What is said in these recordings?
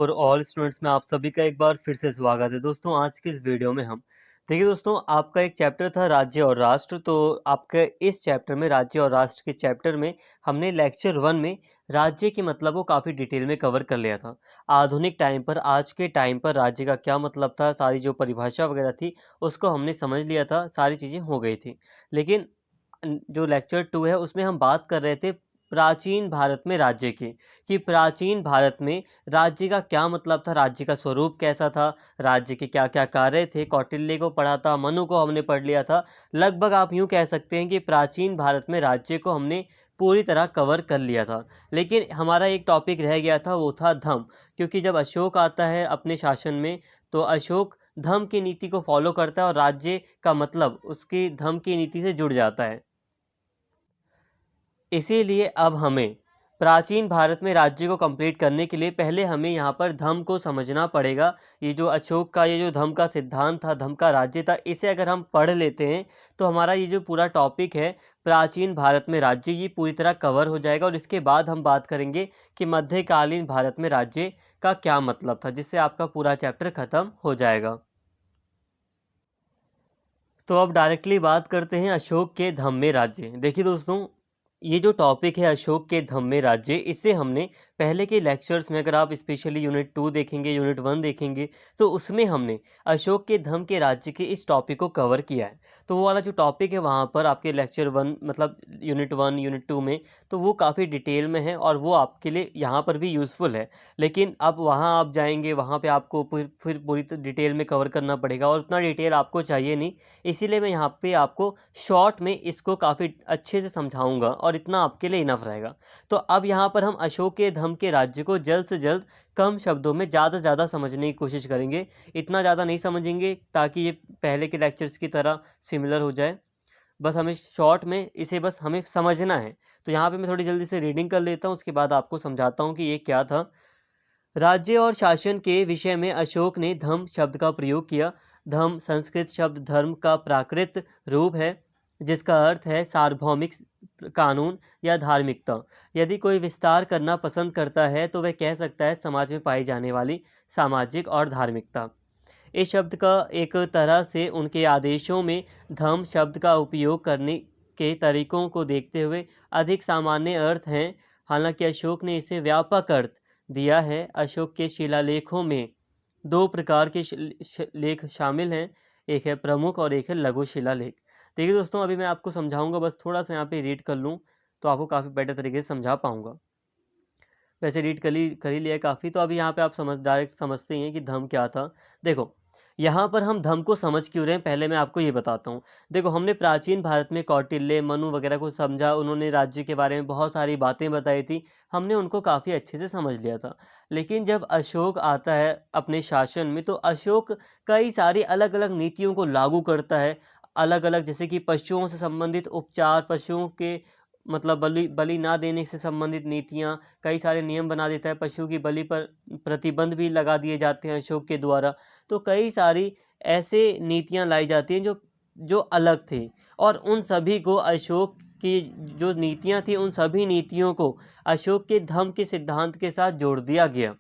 For all students में आप सभी का एक बार फिर से स्वागत है। दोस्तों आज की इस वीडियो में हम देखिए दोस्तों आपका एक चैप्टर था राज्य और राष्ट्र। तो आपके इस चैप्टर में राज्य और राष्ट्र के चैप्टर में हमने लेक्चर 1 में राज्य के मतलब को काफ़ी डिटेल में कवर कर लिया था। आधुनिक टाइम पर आज के टाइम पर राज्य का क्या मतलब था, सारी जो परिभाषा वगैरह थी उसको हमने समझ लिया था, सारी चीज़ें हो गई थी। लेकिन जो लेक्चर 2 है उसमें हम बात कर रहे थे प्राचीन भारत में राज्य की, कि प्राचीन भारत में राज्य का क्या मतलब था, राज्य का स्वरूप कैसा था, राज्य के क्या-क्या कार्य थे। कौटिल्य को पढ़ा था, मनु को हमने पढ़ लिया था। लगभग आप यूँ कह सकते हैं कि प्राचीन भारत में राज्य को हमने पूरी तरह कवर कर लिया था। लेकिन हमारा एक टॉपिक रह गया था, वो था धम्म। क्योंकि जब अशोक आता है अपने शासन में, तो अशोक धम्म की नीति को फॉलो करता है और राज्य का मतलब उसकी धम्म की नीति से जुड़ जाता है। इसीलिए अब हमें प्राचीन भारत में राज्य को कंप्लीट करने के लिए पहले हमें यहाँ पर धम्म को समझना पड़ेगा। ये जो अशोक का ये जो धम्म का सिद्धांत था, धम्म का राज्य था, इसे अगर हम पढ़ लेते हैं तो हमारा ये जो पूरा टॉपिक है प्राचीन भारत में राज्य, ये पूरी तरह कवर हो जाएगा। और इसके बाद हम बात करेंगे कि मध्यकालीन भारत में राज्य का क्या मतलब था, जिससे आपका पूरा चैप्टर खत्म हो जाएगा। तो अब डायरेक्टली बात करते हैं अशोक के धम्मे राज्य। देखिए दोस्तों, ये जो टॉपिक है अशोक के धम्मे राज्य, इसे हमने पहले के लेक्चर्स में, अगर आप स्पेशली यूनिट 2 देखेंगे, यूनिट 1 देखेंगे, तो उसमें हमने अशोक के धम्म के राज्य के इस टॉपिक को कवर किया है। तो वो वाला जो टॉपिक है वहाँ पर आपके लेक्चर 1 मतलब यूनिट 1 यूनिट 2 में, तो वो काफ़ी डिटेल में है और वो आपके लिए यहाँ पर भी यूज़फुल है। लेकिन अब वहाँ आप जाएंगे, वहाँ पे आपको फिर पूरी डिटेल में कवर करना पड़ेगा और उतना डिटेल आपको चाहिए नहीं। इसीलिए मैं यहाँ पे आपको शॉर्ट में इसको काफ़ी अच्छे से समझाऊँगा और इतना आपके लिए इनफ रहेगा। तो अब यहाँ पर हम अशोक के धम्म के राज्य को जल्द से जल्द कम शब्दों में ज़्यादा से ज़्यादा समझने की कोशिश करेंगे। इतना ज़्यादा नहीं समझेंगे ताकि ये पहले के लेक्चर्स की तरह सिमिलर हो जाए। बस हमें शॉर्ट में इसे बस हमें समझना है। तो यहाँ पे मैं थोड़ी जल्दी से रीडिंग कर लेता हूँ, उसके बाद आपको समझाता हूँ कि ये क्या था। राज्य और शासन के विषय में अशोक ने धम्म शब्द का प्रयोग किया। धम्म संस्कृत शब्द धर्म का प्राकृत रूप है, जिसका अर्थ है सार्वभौमिक कानून या धार्मिकता। यदि कोई विस्तार करना पसंद करता है तो वह कह सकता है समाज में पाई जाने वाली सामाजिक और धार्मिकता। इस शब्द का एक तरह से उनके आदेशों में धम्म शब्द का उपयोग करने के तरीकों को देखते हुए अधिक सामान्य अर्थ हैं। हालांकि अशोक ने इसे व्यापक अर्थ दिया है। अशोक के शिलालेखों में दो प्रकार के लेख शामिल हैं, एक है प्रमुख और एक है लघु शिलालेख। देखिए दोस्तों, अभी मैं आपको समझाऊंगा, बस थोड़ा सा यहाँ पे रीड कर लूँ तो आपको काफ़ी बेटर तरीके से समझा पाऊंगा। वैसे रीड कर ही लिया है काफ़ी। तो अभी यहाँ पे आप डायरेक्ट समझते ही हैं कि धम्म क्या था। देखो, यहाँ पर हम धम्म को समझ क्यों रहे हैं, पहले मैं आपको ये बताता हूँ। देखो, हमने प्राचीन भारत में कौटिल्य, मनु वगैरह को समझा, उन्होंने राज्य के बारे में बहुत सारी बातें बताई थी, हमने उनको काफ़ी अच्छे से समझ लिया था। लेकिन जब अशोक आता है अपने शासन में, तो अशोक कई सारी अलग अलग नीतियों को लागू करता है। अलग अलग, जैसे कि पशुओं से संबंधित उपचार, पशुओं के मतलब बलि बलि ना देने से संबंधित नीतियाँ, कई सारे नियम बना देता है। पशु की बलि पर प्रतिबंध भी लगा दिए जाते हैं अशोक के द्वारा। तो कई सारी ऐसे नीतियाँ लाई जाती हैं जो जो अलग थी, और उन सभी को अशोक की जो नीतियाँ थी, उन सभी नीतियों को अशोक के धम्म के सिद्धांत के साथ जोड़ दिया गया।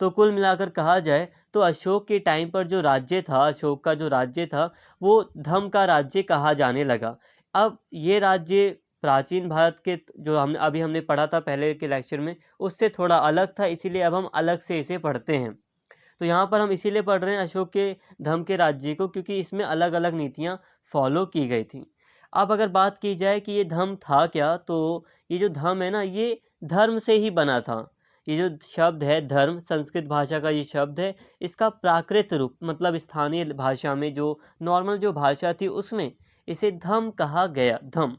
तो कुल मिलाकर कहा जाए तो अशोक के टाइम पर जो राज्य था, अशोक का जो राज्य था, वो धम्म का राज्य कहा जाने लगा। अब ये राज्य प्राचीन भारत के जो हमने पढ़ा था पहले के लेक्चर में, उससे थोड़ा अलग था, इसीलिए अब हम अलग से इसे पढ़ते हैं। तो यहाँ पर हम इसीलिए पढ़ रहे हैं अशोक के धम्म के राज्य को, क्योंकि इसमें अलग अलग नीतियाँ फॉलो की गई थी। अब अगर बात की जाए कि ये धम्म था क्या, तो ये जो धम्म है ना, ये धर्म से ही बना था। ये जो शब्द है धर्म, संस्कृत भाषा का ये शब्द है, इसका प्राकृत रूप मतलब स्थानीय भाषा में जो नॉर्मल जो भाषा थी उसमें इसे धम्म कहा गया। धम्म,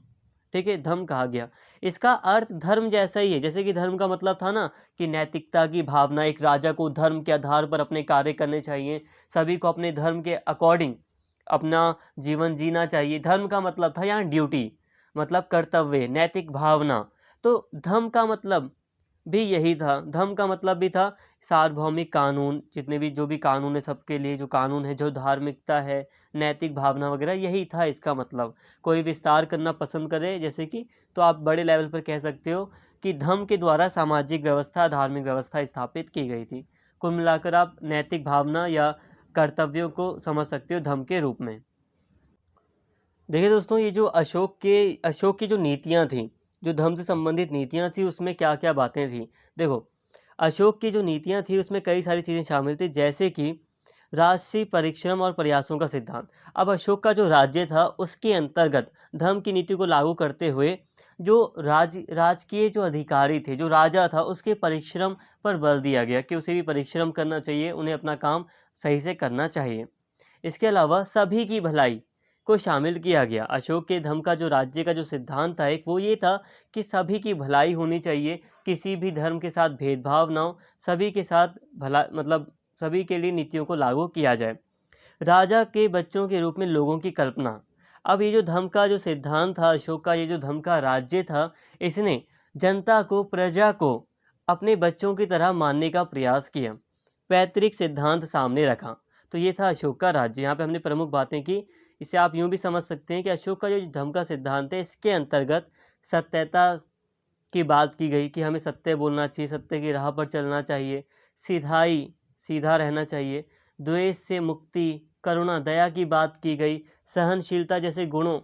ठीक है, धम्म कहा गया। इसका अर्थ धर्म जैसा ही है। जैसे कि धर्म का मतलब था ना कि नैतिकता की भावना, एक राजा को धर्म के आधार पर अपने कार्य करने चाहिए, सभी को अपने धर्म के अकॉर्डिंग अपना जीवन जीना चाहिए। धर्म का मतलब था यहाँ ड्यूटी, मतलब कर्तव्य, नैतिक भावना। तो धर्म का मतलब भी यही था। धर्म का मतलब भी था सार्वभौमिक कानून, जितने भी जो भी कानून है सबके लिए जो कानून है, जो धार्मिकता है, नैतिक भावना वगैरह, यही था इसका मतलब। कोई विस्तार करना पसंद करे जैसे कि, तो आप बड़े लेवल पर कह सकते हो कि धर्म के द्वारा सामाजिक व्यवस्था, धार्मिक व्यवस्था स्थापित की गई थी। कुल मिलाकर आप नैतिक भावना या कर्तव्यों को समझ सकते हो धर्म के रूप में। देखिए दोस्तों, ये जो अशोक की जो नीतियाँ थीं, जो धर्म से संबंधित नीतियाँ थी, उसमें क्या-क्या बातें थीं। देखो, अशोक की जो नीतियाँ थी उसमें कई सारी चीज़ें शामिल थी, जैसे कि राजसी परिश्रम और प्रयासों का सिद्धांत। अब अशोक का जो राज्य था उसके अंतर्गत धर्म की नीति को लागू करते हुए जो राजकीय जो अधिकारी थे, जो राजा था, उसके परिश्रम पर बल दिया गया कि उसे भी परिश्रम करना चाहिए, उन्हें अपना काम सही से करना चाहिए। इसके अलावा सभी की भलाई को शामिल किया गया। अशोक के धर्म का जो राज्य का जो सिद्धांत था एक, वो ये था कि सभी की भलाई होनी चाहिए, किसी भी धर्म के साथ भेदभाव ना हो, सभी के साथ भला मतलब सभी के लिए नीतियों को लागू किया जाए। राजा के बच्चों के रूप में लोगों की कल्पना। अब ये जो धर्म का जो सिद्धांत था, अशोक का ये जो धर्म का राज्य था, इसने जनता को, प्रजा को अपने बच्चों की तरह मानने का प्रयास किया। पैतृक सिद्धांत सामने रखा। तो ये था अशोक का राज्य। यहाँ पे हमने प्रमुख बातें की। इसे आप यूँ भी समझ सकते हैं कि अशोक का जो धर्म का सिद्धांत है, इसके अंतर्गत सत्यता की बात की गई कि हमें सत्य बोलना चाहिए, सत्य की राह पर चलना चाहिए, सीधा रहना चाहिए, द्वेष से मुक्ति, करुणा, दया की बात की गई, सहनशीलता जैसे गुणों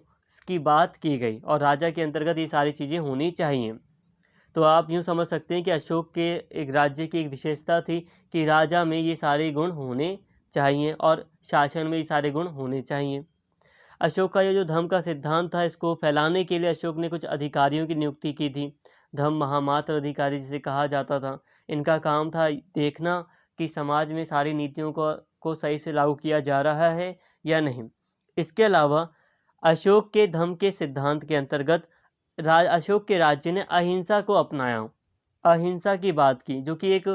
की बात की गई और राजा के अंतर्गत ये सारी चीज़ें होनी चाहिए। तो आप यूँ समझ सकते हैं कि अशोक के एक राज्य की एक विशेषता थी कि राजा में ये सारे गुण होने चाहिए और शासन में ये सारे गुण होने चाहिए। अशोक का ये जो धर्म का सिद्धांत था, इसको फैलाने के लिए अशोक ने कुछ अधिकारियों की नियुक्ति की थी। धर्म महामात्र अधिकारी जिसे कहा जाता था। इनका काम था देखना कि समाज में सारी नीतियों को सही से लागू किया जा रहा है या नहीं। इसके अलावा अशोक के धर्म के सिद्धांत के अंतर्गत अशोक के राज्य ने अहिंसा को अपनाया। अहिंसा की बात की, जो कि एक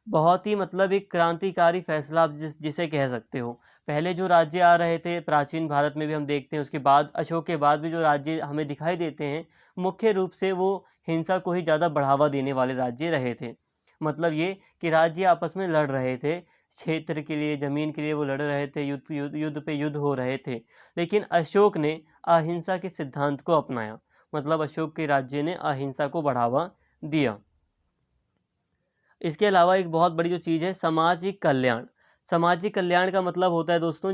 बहुत ही मतलब एक क्रांतिकारी फैसला आप जिसे कह सकते हो। पहले जो राज्य आ रहे थे प्राचीन भारत में भी हम देखते हैं, उसके बाद अशोक के बाद भी जो राज्य हमें दिखाई देते हैं, मुख्य रूप से वो हिंसा को ही ज़्यादा बढ़ावा देने वाले राज्य रहे थे। मतलब ये कि राज्य आपस में लड़ रहे थे, क्षेत्र के लिए, ज़मीन के लिए वो लड़ रहे थे, युद्ध पे युद्ध हो रहे थे। लेकिन अशोक ने अहिंसा के सिद्धांत को अपनाया। मतलब अशोक के राज्य ने अहिंसा को बढ़ावा दिया। इसके अलावा एक बहुत बड़ी जो चीज़ है, सामाजिक कल्याण। सामाजिक कल्याण का मतलब होता है दोस्तों,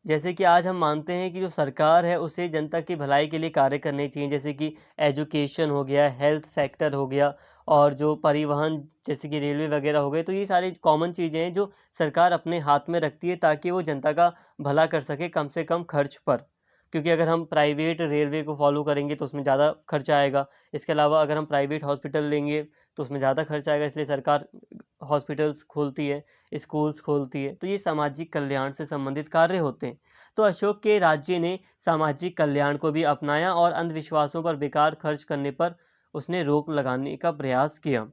जैसे कि आज हम मानते हैं कि जो सरकार है उसे जनता की भलाई के लिए कार्य करने चाहिए, जैसे कि एजुकेशन हो गया, हेल्थ सेक्टर हो गया और जो परिवहन जैसे कि रेलवे वगैरह हो गए। तो ये सारी कॉमन चीज़ें हैं जो सरकार अपने हाथ में रखती है ताकि वो जनता का भला कर सके कम से कम खर्च पर। क्योंकि अगर हम प्राइवेट रेलवे को फॉलो करेंगे तो उसमें ज़्यादा खर्चा आएगा। इसके अलावा अगर हम प्राइवेट हॉस्पिटल लेंगे तो उसमें ज़्यादा खर्चा आएगा, इसलिए सरकार हॉस्पिटल्स खोलती है, स्कूल्स खोलती है। तो ये सामाजिक कल्याण से संबंधित कार्य होते हैं। तो अशोक के राज्य ने सामाजिक कल्याण को भी अपनाया और अंधविश्वासों पर बेकार खर्च करने पर उसने रोक लगाने का प्रयास किया।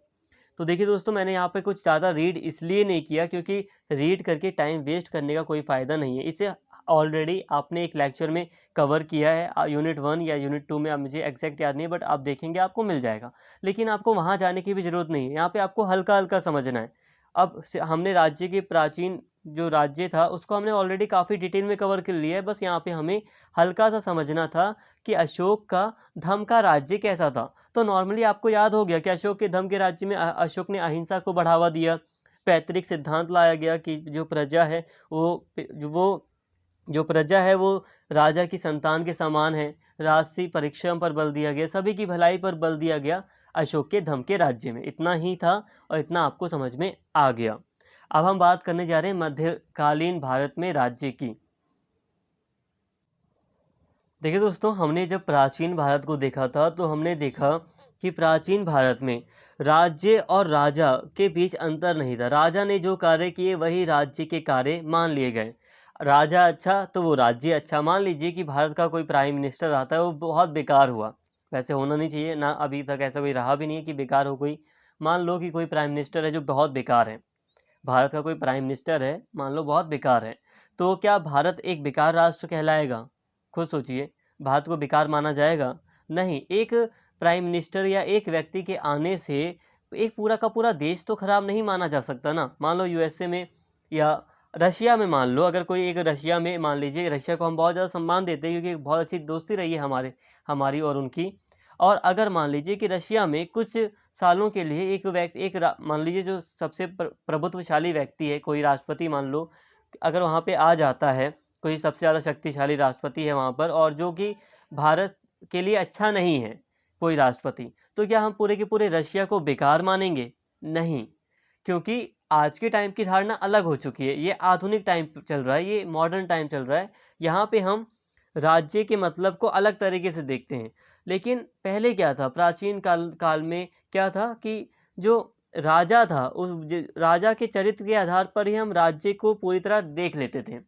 तो देखिए दोस्तों, मैंने यहाँ पे कुछ ज़्यादा रीड इसलिए नहीं किया क्योंकि रीड करके टाइम वेस्ट करने का कोई फ़ायदा नहीं है। इसे ऑलरेडी आपने एक लेक्चर में कवर किया है, यूनिट 1 या यूनिट 2 में, अब मुझे एग्जैक्ट याद नहीं है, बट आप देखेंगे आपको मिल जाएगा। लेकिन आपको वहाँ जाने की भी ज़रूरत नहीं है, यहाँ पे आपको हल्का-हल्का समझना है। अब हमने राज्य के प्राचीन जो राज्य था उसको हमने ऑलरेडी काफ़ी डिटेल में कवर कर लिया है, बस यहाँ पे हमें हल्का-सा समझना था कि अशोक का धर्म का राज्य कैसा था। तो नॉर्मली आपको याद हो गया कि अशोक के धर्म के राज्य में अशोक ने अहिंसा को बढ़ावा दिया, पैतृक सिद्धांत लाया गया कि जो प्रजा है वो राजा की संतान के समान है, राजसी परिश्रम पर बल दिया गया, सभी की भलाई पर बल दिया गया अशोक के धर्म के राज्य में। इतना ही था और इतना आपको समझ में आ गया। अब हम बात करने जा रहे हैं मध्यकालीन भारत में राज्य की। देखिए दोस्तों, हमने जब प्राचीन भारत को देखा था तो हमने देखा कि प्राचीन भारत में राज्य और राजा के बीच अंतर नहीं था। राजा ने जो कार्य किए वही राज्य के कार्य मान लिए गए। राजा अच्छा तो वो राज्य अच्छा। मान लीजिए कि भारत का कोई प्राइम मिनिस्टर आता है, वो बहुत बेकार हुआ, वैसे होना नहीं चाहिए ना, अभी तक ऐसा कोई रहा भी नहीं है कि बेकार हो कोई। मान लो कि कोई प्राइम मिनिस्टर है जो बहुत बेकार है, भारत का कोई प्राइम मिनिस्टर है, मान लो बहुत बेकार है, तो क्या भारत एक बेकार राष्ट्र कहलाएगा? खुद सोचिए, भारत को बेकार माना जाएगा? नहीं। एक प्राइम मिनिस्टर या एक व्यक्ति के आने से एक पूरा का पूरा देश तो खराब नहीं माना जा सकता ना। मान लो यूएसए में या रशिया में, मान लो अगर कोई एक रशिया में, मान लीजिए रशिया को हम बहुत ज़्यादा सम्मान देते हैं क्योंकि बहुत अच्छी दोस्ती रही है हमारी और उनकी। और अगर मान लीजिए कि रशिया में कुछ सालों के लिए एक व्यक्ति मान लीजिए जो सबसे प्रभुत्वशाली व्यक्ति है, कोई राष्ट्रपति मान लो, अगर वहाँ पे आ जाता है, कोई सबसे ज़्यादा शक्तिशाली राष्ट्रपति है वहाँ पर, और जो कि भारत के लिए अच्छा नहीं है कोई राष्ट्रपति, तो क्या हम पूरे के पूरे रशिया को बेकार मानेंगे? नहीं, क्योंकि आज के टाइम की धारणा अलग हो चुकी है। ये आधुनिक टाइम चल रहा है, ये मॉडर्न टाइम चल रहा है। यहाँ पे हम राज्य के मतलब को अलग तरीके से देखते हैं। लेकिन पहले क्या था, प्राचीन काल में क्या था कि जो राजा था, राजा के चरित्र के आधार पर ही हम राज्य को पूरी तरह देख लेते थे।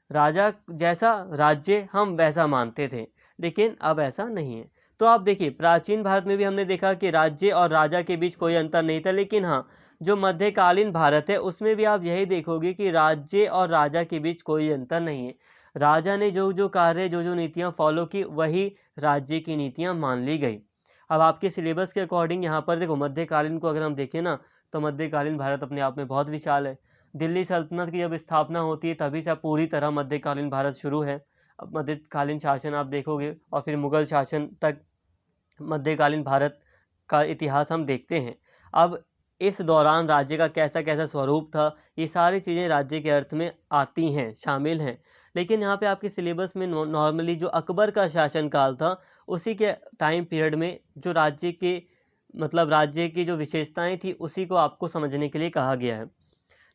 राजा जैसा राज्य हम वैसा मानते थे, लेकिन अब ऐसा नहीं है। तो आप देखिए, प्राचीन भारत में भी हमने देखा कि राज्य और राजा के बीच कोई अंतर नहीं था, लेकिन हाँ, जो मध्यकालीन भारत है उसमें भी आप यही देखोगे कि राज्य और राजा के बीच कोई अंतर नहीं है। राजा ने जो जो कार्य, जो जो नीतियाँ फॉलो की, वही राज्य की नीतियाँ मान ली गई। अब आपके सिलेबस के अकॉर्डिंग यहाँ पर देखो, मध्यकालीन को अगर हम देखें ना, तो मध्यकालीन भारत अपने आप में बहुत विशाल है। दिल्ली सल्तनत की जब स्थापना होती है तभी से पूरी तरह मध्यकालीन भारत शुरू है। अब मध्यकालीन शासन आप देखोगे और फिर मुगल शासन तक मध्यकालीन भारत का इतिहास हम देखते हैं। अब इस दौरान राज्य का कैसा कैसा स्वरूप था, ये सारी चीज़ें राज्य के अर्थ में आती हैं, शामिल हैं। लेकिन यहाँ पे आपके सिलेबस में नॉर्मली जो अकबर का शासनकाल था, उसी के टाइम पीरियड में जो राज्य के मतलब राज्य की जो विशेषताएं थी, उसी को आपको समझने के लिए कहा गया है।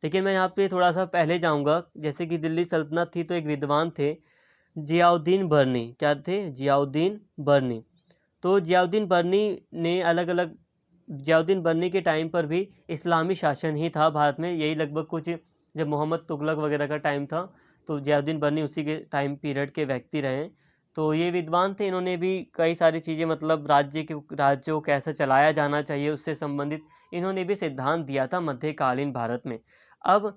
लेकिन मैं यहाँ पे थोड़ा सा पहले जाऊँगा। जैसे कि दिल्ली सल्तनत थी, तो एक विद्वान थे जियाउद्दीन बर्नी। क्या थे? जियाउद्दीन बर्नी। तो जियाउद्दीन बर्नी ने अलग अलग जियाउद्दीन बर्नी के टाइम पर भी इस्लामी शासन ही था भारत में। यही लगभग कुछ जब मोहम्मद तुगलक वगैरह का टाइम था, तो जियाउद्दीन बर्नी उसी के टाइम पीरियड के व्यक्ति रहे। तो ये विद्वान थे, इन्होंने भी कई सारी चीज़ें मतलब राज्य को कैसे चलाया जाना चाहिए उससे संबंधित इन्होंने भी सिद्धांत दिया था मध्यकालीन भारत में। अब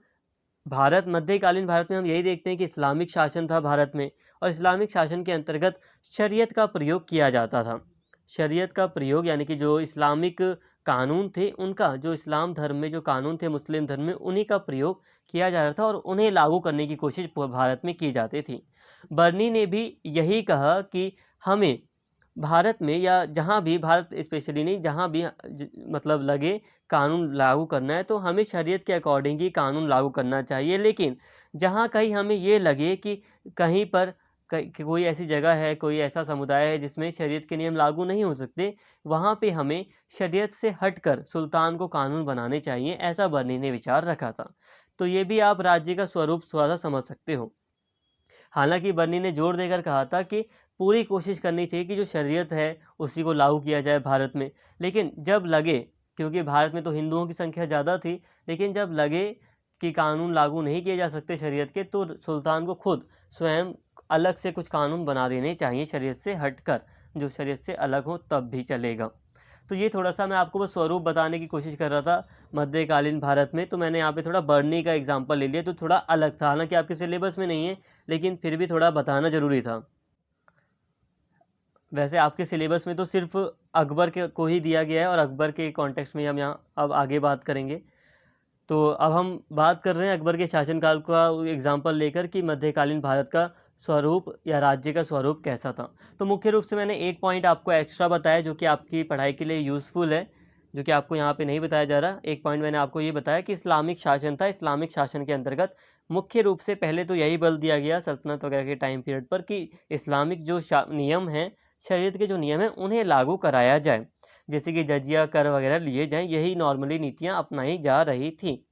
मध्यकालीन भारत में हम यही देखते हैं कि इस्लामिक शासन था भारत में, और इस्लामिक शासन के अंतर्गत शरीयत का प्रयोग किया जाता था। शरीयत का प्रयोग यानी कि जो इस्लामिक कानून थे, उनका जो इस्लाम धर्म में जो कानून थे, मुस्लिम धर्म में, उन्हीं का प्रयोग किया जा रहा था और उन्हें लागू करने की कोशिश भारत में की जाती थी। बर्नी ने भी यही कहा कि हमें भारत में, या जहाँ भी, भारत स्पेशली नहीं, जहाँ भी मतलब लगे कानून लागू करना है, तो हमें शरीयत के अकॉर्डिंग ही कानून लागू करना चाहिए। लेकिन जहाँ कहीं हमें ये लगे कि कहीं पर कोई ऐसी जगह है, कोई ऐसा समुदाय है जिसमें शरीयत के नियम लागू नहीं हो सकते, वहाँ पे हमें शरीयत से हटकर सुल्तान को कानून बनाने चाहिए, ऐसा बर्नी ने विचार रखा था। तो ये भी आप राज्य का स्वरूप थोड़ा सा समझ सकते हो। हालांकि बर्नी ने जोर देकर कहा था कि पूरी कोशिश करनी चाहिए कि जो शरीयत है उसी को लागू किया जाए भारत में। लेकिन जब लगे, क्योंकि भारत में तो हिंदुओं की संख्या ज़्यादा थी, लेकिन जब लगे कि कानून लागू नहीं किए जा सकते शरीयत के, तो सुल्तान को खुद स्वयं अलग से कुछ कानून बना देने चाहिए शरीयत से हटकर, जो शरीयत से अलग हो तब भी चलेगा। तो ये थोड़ा सा मैं आपको बस स्वरूप बताने की कोशिश कर रहा था मध्यकालीन भारत में। तो मैंने यहाँ पे थोड़ा बर्नी का एग्जाम्पल ले लिया, तो थोड़ा अलग था, हालांकि आपके सिलेबस में नहीं है, लेकिन फिर भी थोड़ा बताना ज़रूरी था। वैसे आपके सिलेबस में तो सिर्फ अकबर के को ही दिया गया है, और अकबर के कॉन्टेक्स्ट में हम यहाँ अब आगे बात करेंगे। तो अब हम बात कर रहे हैं अकबर के शासनकाल का एग्जाम्पल लेकर कि मध्यकालीन भारत का स्वरूप या राज्य का स्वरूप कैसा था। तो मुख्य रूप से मैंने एक पॉइंट आपको एक्स्ट्रा बताया जो कि आपकी पढ़ाई के लिए यूज़फुल है, जो कि आपको यहाँ पे नहीं बताया जा रहा। एक पॉइंट मैंने आपको ये बताया कि इस्लामिक शासन था। इस्लामिक शासन के अंतर्गत मुख्य रूप से पहले तो यही बल दिया गया सल्तनत वगैरह के टाइम पीरियड पर कि इस्लामिक जो नियम हैं, शरीयत के जो नियम हैं, उन्हें लागू कराया जाए, जैसे कि जजिया कर वगैरह लिए जाएँ। यही नॉर्मली नीतियाँ अपनाई जा रही थी।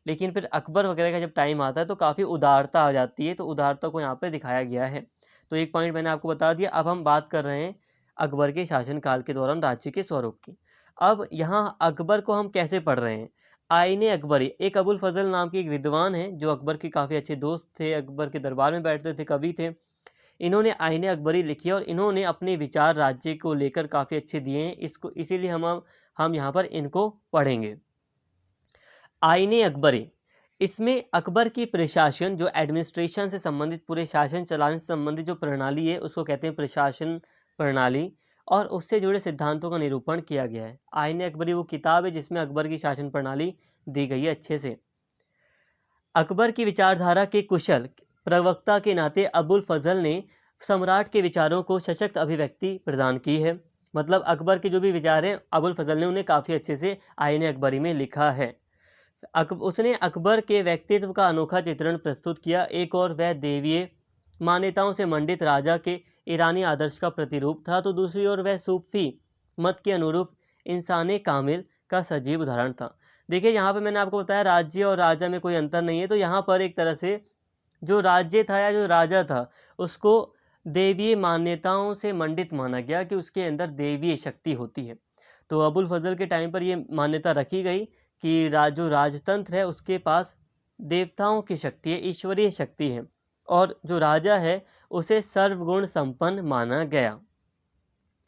लेकिन फिर अकबर वगैरह का जब टाइम आता है तो काफ़ी उदारता आ जाती है, तो उदारता को यहाँ पे दिखाया गया है। तो एक पॉइंट मैंने आपको बता दिया। अब हम बात कर रहे हैं अकबर के शासनकाल के दौरान राज्य के स्वरूप की। अब यहाँ अकबर को हम कैसे पढ़ रहे हैं? आईने अकबरी, एक अबुल फजल नाम की एक विद्वान है जो अकबर के काफ़ी अच्छे दोस्त थे, अकबर के दरबार में बैठते थे, कवि थे। इन्होंने आईने अकबरी लिखी है और इन्होंने अपने विचार राज्य को लेकर काफ़ी अच्छे दिए हैं। इसको इसीलिए हम यहाँ पर इनको पढ़ेंगे। आईने अकबरी, इसमें अकबर की प्रशासन, जो एडमिनिस्ट्रेशन से संबंधित, पूरे शासन चलाने से संबंधित जो प्रणाली है उसको कहते हैं प्रशासन प्रणाली, और उससे जुड़े सिद्धांतों का निरूपण किया गया है। आईने अकबरी वो किताब है जिसमें अकबर की शासन प्रणाली दी गई है अच्छे से। अकबर की विचारधारा के कुशल प्रवक्ता के नाते अबुल फजल ने सम्राट के विचारों को सशक्त अभिव्यक्ति प्रदान की है। मतलब अकबर के जो भी विचार हैं अबुल फजल ने उन्हें काफ़ी अच्छे से आईन अकबरी में लिखा है। उसने अकबर के व्यक्तित्व का अनोखा चित्रण प्रस्तुत किया। एक और वह देवीय मान्यताओं से मंडित राजा के ईरानी आदर्श का प्रतिरूप था, तो दूसरी ओर वह सूफी मत के अनुरूप इंसान कामिल का सजीव उदाहरण था। देखिए यहाँ पे मैंने आपको बताया राज्य और राजा में कोई अंतर नहीं है, तो यहाँ पर एक तरह से जो राज्य था या जो राजा था उसको देवीय मान्यताओं से मंडित माना गया कि उसके अंदर देवीय शक्ति होती है। तो अबुल फजल के टाइम पर ये मान्यता रखी गई कि जो राजतंत्र है उसके पास देवताओं की शक्ति है, ईश्वरीय शक्ति है, और जो राजा है उसे सर्वगुण संपन्न माना गया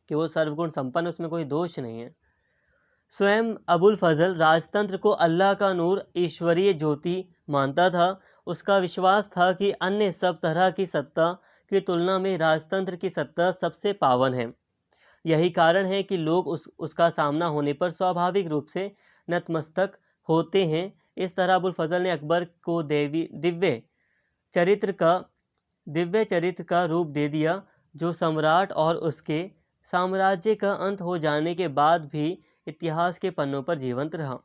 कि वो सर्वगुण संपन्न, उसमें कोई दोष नहीं है। स्वयं अबुल फजल राजतंत्र को अल्लाह का नूर, ईश्वरीय ज्योति मानता था। उसका विश्वास था कि अन्य सब तरह की सत्ता की तुलना में राजतंत्र की सत्ता सबसे पावन है। यही कारण है कि लोग उसका सामना होने पर स्वाभाविक रूप से नतमस्तक होते हैं। इस तरह अबुल फजल ने अकबर को चरित्र का दिव्य चरित्र का रूप दे दिया, जो सम्राट और उसके साम्राज्य का अंत हो जाने के बाद भी इतिहास के पन्नों पर जीवंत रहा।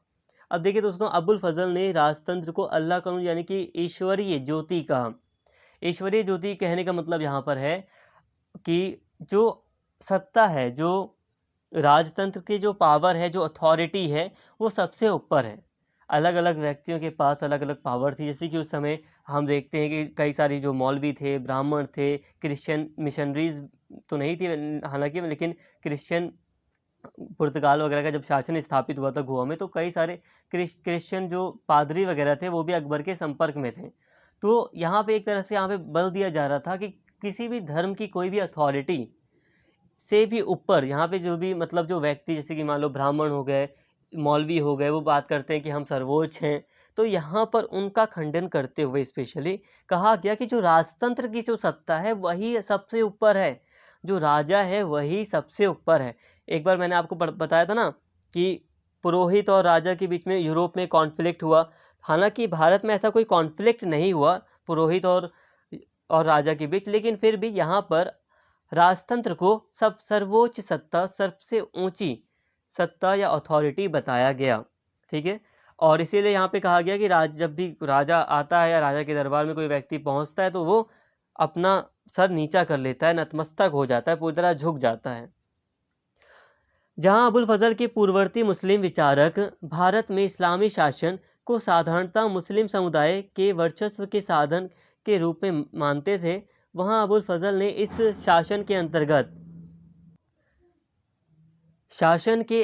अब देखिए दोस्तों, अबुल फजल ने राजतंत्र को अल्लाह का नूर यानी कि ईश्वरीय ज्योति कहा। ईश्वरीय ज्योति कहने का मतलब यहाँ पर है कि जो सत्ता है, जो राजतंत्र की जो पावर है, जो अथॉरिटी है, वो सबसे ऊपर है। अलग अलग व्यक्तियों के पास अलग अलग पावर थी। जैसे कि उस समय हम देखते हैं कि कई सारी जो मौलवी थे, ब्राह्मण थे, क्रिश्चियन मिशनरीज तो नहीं थी हालांकि, लेकिन क्रिश्चियन पुर्तगाल वगैरह का जब शासन स्थापित हुआ था गोवा में, तो कई सारे क्रिश्चियन जो पादरी वगैरह थे वो भी अकबर के संपर्क में थे। तो यहाँ पे एक तरह से यहाँ पे बल दिया जा रहा था कि किसी भी धर्म की कोई भी अथॉरिटी से भी ऊपर यहाँ पे जो भी मतलब जो व्यक्ति, जैसे कि मान लो ब्राह्मण हो गए, मौलवी हो गए, वो बात करते हैं कि हम सर्वोच्च हैं, तो यहाँ पर उनका खंडन करते हुए स्पेशली कहा गया कि जो राजतंत्र की जो सत्ता है वही सबसे ऊपर है, जो राजा है वही सबसे ऊपर है। एक बार मैंने आपको बताया था ना कि पुरोहित और राजा के बीच में यूरोप में कॉन्फ्लिक्ट हुआ। हालांकि भारत में ऐसा कोई कॉन्फ्लिक्ट नहीं हुआ पुरोहित और राजा के बीच, लेकिन फिर भी यहाँ पर राजतंत्र को सर्वोच्च सत्ता, सबसे ऊंची सत्ता या अथॉरिटी बताया गया। ठीक है, और इसीलिए यहाँ पे कहा गया कि जब भी राजा आता है या राजा के दरबार में कोई व्यक्ति पहुँचता है तो वो अपना सर नीचा कर लेता है, नतमस्तक हो जाता है, पूरी तरह झुक जाता है। जहाँ अबुल फजल के पूर्ववर्ती मुस्लिम विचारक भारत में इस्लामी शासन को साधारणतः मुस्लिम समुदाय के वर्चस्व के साधन के रूप में मानते थे, वहाँ अबुल फजल ने इस शासन के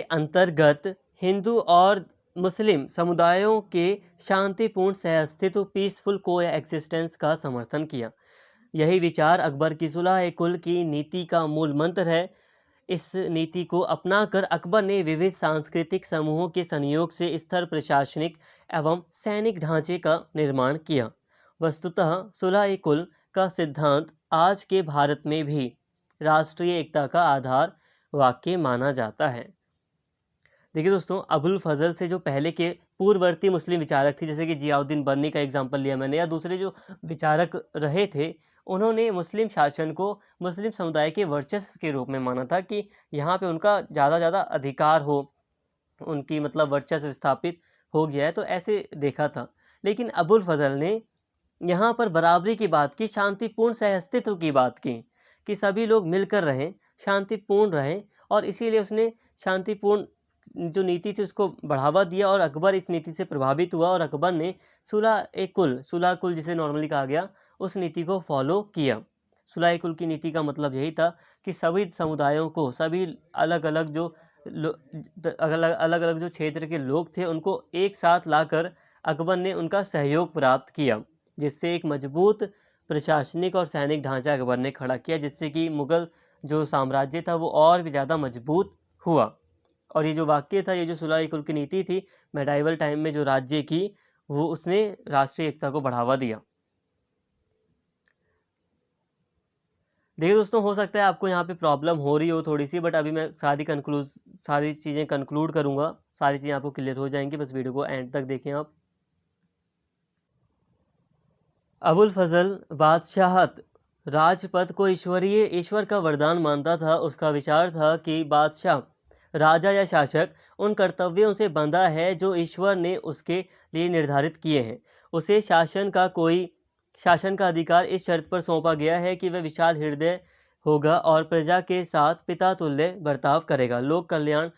अंतर्गत हिंदू और मुस्लिम समुदायों के शांतिपूर्ण सहअस्तित्व, पीसफुल कोएक्सिस्टेंस का समर्थन किया। यही विचार अकबर की सुलह-ए-कुल की नीति का मूल मंत्र है। इस नीति को अपनाकर अकबर ने विविध सांस्कृतिक समूहों के संयोग से स्थिर प्रशासनिक एवं सैनिक ढांचे का निर्माण किया। वस्तुतः सुलह-ए-कुल का सिद्धांत आज के भारत में भी राष्ट्रीय एकता का आधार वाक्य माना जाता है। देखिए दोस्तों, अबुल फजल से जो पहले के पूर्ववर्ती मुस्लिम विचारक थे, जैसे कि जियाउद्दीन बर्नी का एग्जाम्पल लिया मैंने, या दूसरे जो विचारक रहे थे, उन्होंने मुस्लिम शासन को मुस्लिम समुदाय के वर्चस्व के रूप में माना था कि यहाँ पे उनका ज़्यादा अधिकार हो, उनकी मतलब वर्चस्व स्थापित हो गया है, तो ऐसे देखा था। लेकिन अबुल फजल ने यहाँ पर बराबरी की बात की, शांतिपूर्ण सहअस्तित्व की बात की कि सभी लोग मिलकर रहें, शांतिपूर्ण रहें, और इसीलिए उसने शांतिपूर्ण जो नीति थी उसको बढ़ावा दिया, और अकबर इस नीति से प्रभावित हुआ और अकबर ने सुलह-ए-कुल जिसे नॉर्मली कहा गया, उस नीति को फॉलो किया। सुलह-ए-कुल की नीति का मतलब यही था कि सभी समुदायों को, सभी अलग-अलग जो क्षेत्र के लोग थे उनको एक साथ लाकर अकबर ने उनका सहयोग प्राप्त किया, जिससे एक मजबूत प्रशासनिक और सैनिक ढांचा अकबर ने खड़ा किया, जिससे कि मुगल जो साम्राज्य था वो और भी ज़्यादा मजबूत हुआ। और ये जो वाक्य था, ये जो सुलह-ए-कुल की नीति थी, मेडाइवल टाइम में जो राज्य की, वो उसने राष्ट्रीय एकता को बढ़ावा दिया। देखिए दोस्तों, हो सकता है आपको यहाँ पे प्रॉब्लम हो रही हो थोड़ी सी, बट अभी मैं सारी चीज़ें कंक्लूड करूँगा, सारी चीज़ें आपको क्लियर हो जाएंगी, बस वीडियो को एंड तक देखें आप। अबुल फजल बादशाहत राजपद को ईश्वर का वरदान मानता था। उसका विचार था कि बादशाह, राजा या शासक उन कर्तव्यों से बंधा है जो ईश्वर ने उसके लिए निर्धारित किए हैं। उसे शासन का अधिकार इस शर्त पर सौंपा गया है कि वह विशाल हृदय होगा और प्रजा के साथ पिता तुल्य बर्ताव करेगा। लोक कल्याण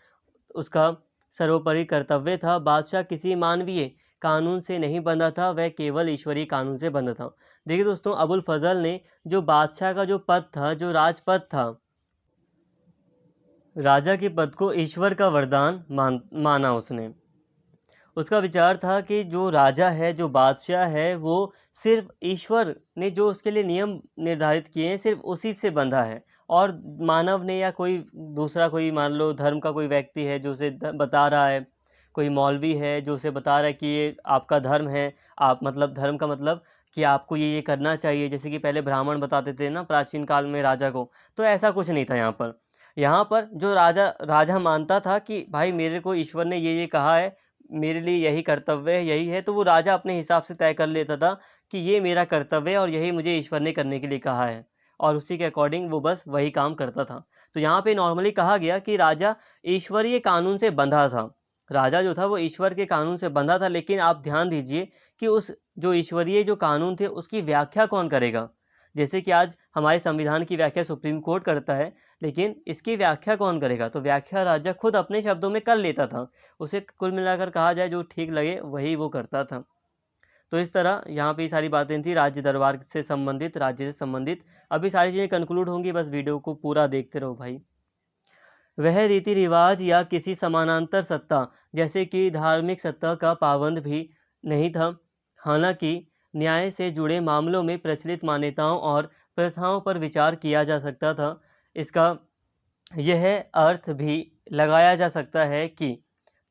उसका सर्वोपरि कर्तव्य था। बादशाह किसी मानवीय कानून से नहीं बंधा था, वह केवल ईश्वरीय कानून से बंधा था। देखिए दोस्तों, अबुल फजल ने जो बादशाह का जो पद था, जो राजपद था, राजा के पद को ईश्वर का वरदान माना उसने। उसका विचार था कि जो राजा है, जो बादशाह है, वो सिर्फ ईश्वर ने जो उसके लिए नियम निर्धारित किए हैं, सिर्फ उसी से बंधा है। और मानव ने या कोई दूसरा, कोई मान लो धर्म का कोई व्यक्ति है जो उसे बता रहा है, कोई मौलवी है जो उसे बता रहा है कि ये आपका धर्म है, आप मतलब धर्म का मतलब कि आपको ये करना चाहिए, जैसे कि पहले ब्राह्मण बताते थे ना प्राचीन काल में राजा को, तो ऐसा कुछ नहीं था यहाँ पर। यहाँ पर जो राजा मानता था कि भाई मेरे को ईश्वर ने ये कहा है, मेरे लिए यही कर्तव्य है, यही है, तो वो राजा अपने हिसाब से तय कर लेता था कि ये मेरा कर्तव्य है और यही मुझे ईश्वर ने करने के लिए कहा है, और उसी के अकॉर्डिंग वो बस वही काम करता था। तो यहाँ पे नॉर्मली कहा गया कि राजा ईश्वरीय कानून से बंधा था। राजा जो था वो ईश्वर के कानून से बंधा था, लेकिन आप ध्यान दीजिए कि उस जो ईश्वरीय जो कानून थे उसकी व्याख्या कौन करेगा। जैसे कि आज हमारे संविधान की व्याख्या सुप्रीम कोर्ट करता है, लेकिन इसकी व्याख्या कौन करेगा? तो व्याख्या राजा खुद अपने शब्दों में कर लेता था। उसे कुल मिलाकर कहा जाए जो ठीक लगे वही वो करता था। तो इस तरह यहाँ पे ये सारी बातें थी राज्य दरबार से संबंधित, राज्य से संबंधित। अभी सारी चीज़ें कंक्लूड होंगी, बस वीडियो को पूरा देखते रहो भाई। वह रीति रिवाज या किसी समानांतर सत्ता जैसे कि धार्मिक सत्ता का पाबंद भी नहीं था। हालांकि न्याय से जुड़े मामलों में प्रचलित मान्यताओं और प्रथाओं पर विचार किया जा सकता था। इसका यह अर्थ भी लगाया जा सकता है कि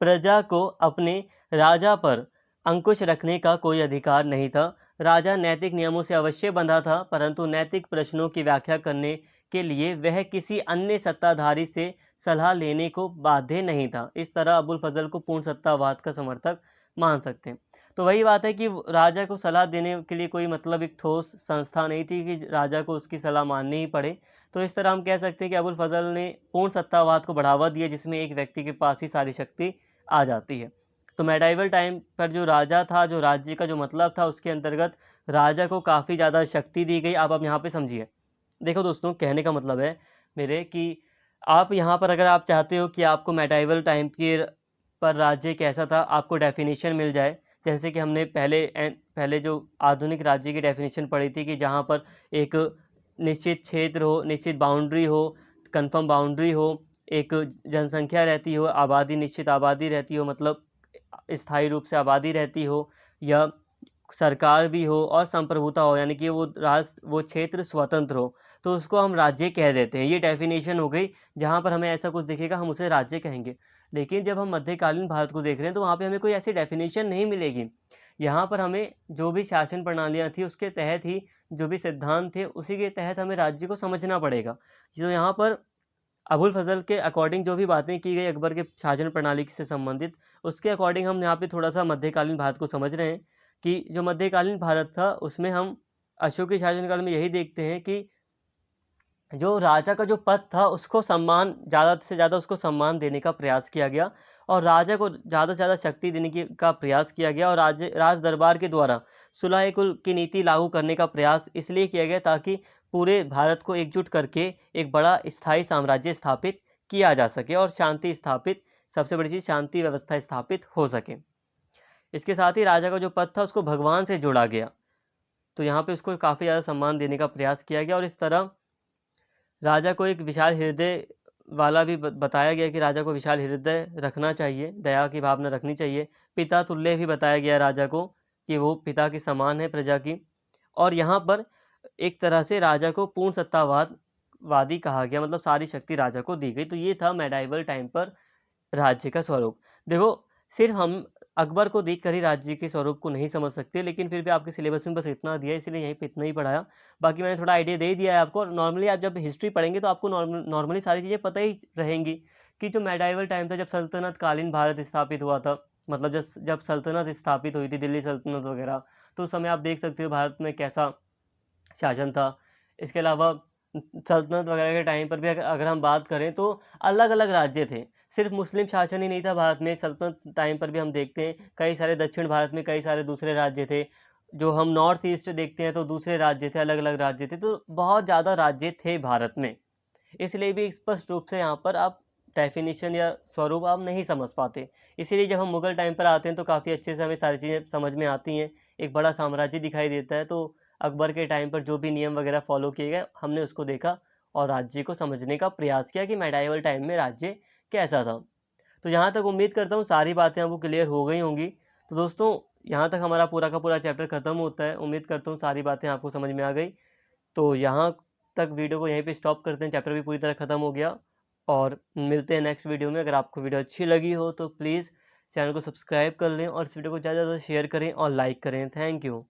प्रजा को अपने राजा पर अंकुश रखने का कोई अधिकार नहीं था। राजा नैतिक नियमों से अवश्य बंधा था, परंतु नैतिक प्रश्नों की व्याख्या करने के लिए वह किसी अन्य सत्ताधारी से सलाह लेने को बाध्य नहीं था। इस तरह अबुल फजल को पूर्ण सत्तावाद का समर्थक मान सकते हैं। तो वही बात है कि राजा को सलाह देने के लिए कोई मतलब एक ठोस संस्था नहीं थी कि राजा को उसकी सलाह माननी ही पड़े। तो इस तरह हम कह सकते हैं कि अबुल फजल ने पूर्ण सत्तावाद को बढ़ावा दिया, जिसमें एक व्यक्ति के पास ही सारी शक्ति आ जाती है। तो मेडाइवल टाइम पर जो राजा था, जो राज्य का जो मतलब था, उसके अंतर्गत राजा को काफ़ी ज़्यादा शक्ति दी गई। अब यहाँ पे समझिए। देखो दोस्तों, कहने का मतलब है मेरे कि आप यहाँ पर अगर आप चाहते हो कि आपको मेडाइवल टाइम के पर राज्य कैसा था आपको डेफिनेशन मिल जाए, जैसे कि हमने पहले जो आधुनिक राज्य की डेफिनेशन पढ़ी थी कि जहाँ पर एक निश्चित क्षेत्र हो, निश्चित बाउंड्री हो, कन्फर्म बाउंड्री हो, एक जनसंख्या रहती हो, आबादी, निश्चित आबादी रहती हो, मतलब स्थायी रूप से आबादी रहती हो, या सरकार भी हो और संप्रभुता हो, यानी कि वो क्षेत्र स्वतंत्र हो, तो उसको हम राज्य कह देते हैं। ये डेफिनेशन हो गई। जहाँ पर हमें ऐसा कुछ दिखेगा हम उसे राज्य कहेंगे। लेकिन जब हम मध्यकालीन भारत को देख रहे हैं तो वहाँ पे हमें कोई ऐसी डेफिनेशन नहीं मिलेगी। यहाँ पर हमें जो भी शासन प्रणालियाँ थी उसके तहत ही जो भी सिद्धांत थे उसी के तहत हमें राज्य को समझना पड़ेगा। जो यहाँ पर अबुल फजल के अकॉर्डिंग जो भी बातें की गई अकबर के शासन प्रणाली से संबंधित, उसके अकॉर्डिंग हम यहाँ पे थोड़ा सा मध्यकालीन भारत को समझ रहे हैं कि जो मध्यकालीन भारत था उसमें हम अशोक के शासनकाल में यही देखते हैं कि जो राजा का जो पद था उसको सम्मान, ज़्यादा से ज़्यादा उसको सम्मान देने का प्रयास किया गया और राजा को ज़्यादा से ज़्यादा शक्ति देने का प्रयास किया गया, और राज दरबार के द्वारा सुलह कुल की नीति लागू करने का प्रयास इसलिए किया गया ताकि पूरे भारत को एकजुट करके एक बड़ा स्थायी साम्राज्य स्थापित किया जा सके और शांति स्थापित, सबसे बड़ी चीज़ शांति व्यवस्था स्थापित हो सके। इसके साथ ही राजा का जो पद था उसको भगवान से जोड़ा गया, तो यहाँ पे उसको काफ़ी ज़्यादा सम्मान देने का प्रयास किया गया। और इस तरह राजा को एक विशाल हृदय वाला भी बताया गया कि राजा को विशाल हृदय रखना चाहिए, दया की भावना रखनी चाहिए। पिता तुल्य भी बताया गया राजा को कि वो पिता के समान है प्रजा की। और यहाँ पर एक तरह से राजा को पूर्ण सत्तावादी कहा गया, मतलब सारी शक्ति राजा को दी गई। तो ये था मेडाइवल टाइम पर राज्य का स्वरूप। देखो, सिर्फ हम अकबर को देखकर ही राज्य के स्वरूप को नहीं समझ सकते, लेकिन फिर भी आपके सिलेबस में बस इतना दिया है इसलिए यहीं पे इतना ही पढ़ाया। बाकी मैंने थोड़ा आइडिया दे ही दिया है आपको। नॉर्मली आप जब हिस्ट्री पढ़ेंगे तो आपको नॉर्मली सारी चीज़ें पता ही रहेंगी कि जो मेडाइवल टाइम था, जब सल्तनत कालीन भारत स्थापित हुआ था, मतलब जब सल्तनत स्थापित हुई थी, दिल्ली सल्तनत वगैरह, तो उस समय आप देख सकते हो भारत में कैसा शासन था। इसके अलावा सल्तनत वगैरह के टाइम पर भी अगर अगर हम बात करें तो अलग-अलग राज्य थे। सिर्फ़ मुस्लिम शासन ही नहीं था भारत में, सल्तनत टाइम पर भी हम देखते हैं कई सारे दक्षिण भारत में कई सारे दूसरे राज्य थे। जो हम नॉर्थ ईस्ट देखते हैं तो दूसरे राज्य थे, अलग-अलग राज्य थे, तो बहुत ज़्यादा राज्य थे भारत में। इसलिए भी स्पष्ट रूप से यहाँ पर आप डेफ़िनिशन या स्वरूप आप नहीं समझ पाते। इसीलिए जब हम मुगल टाइम पर आते हैं तो काफ़ी अच्छे से हमें सारी चीज़ें समझ में आती हैं। एक बड़ा साम्राज्य दिखाई देता है, तो अकबर के टाइम पर जो भी नियम वगैरह फ़ॉलो किए गए, हमने उसको देखा और राज्य को समझने का प्रयास किया कि मेडाइवल टाइम में राज्य कैसा था। तो यहाँ तक उम्मीद करता हूँ सारी बातें आपको क्लियर हो गई होंगी। तो दोस्तों, यहाँ तक हमारा पूरा का पूरा चैप्टर ख़त्म होता है। उम्मीद करता हूँ सारी बातें आपको समझ में आ गई। तो यहाँ तक वीडियो को यहीं पे स्टॉप करते हैं, चैप्टर भी पूरी तरह ख़त्म हो गया और मिलते हैं नेक्स्ट वीडियो में। अगर आपको वीडियो अच्छी लगी हो तो प्लीज़ चैनल को सब्सक्राइब कर लें और इस वीडियो को ज़्यादा से ज़्यादा शेयर करें और लाइक करें। Thank you.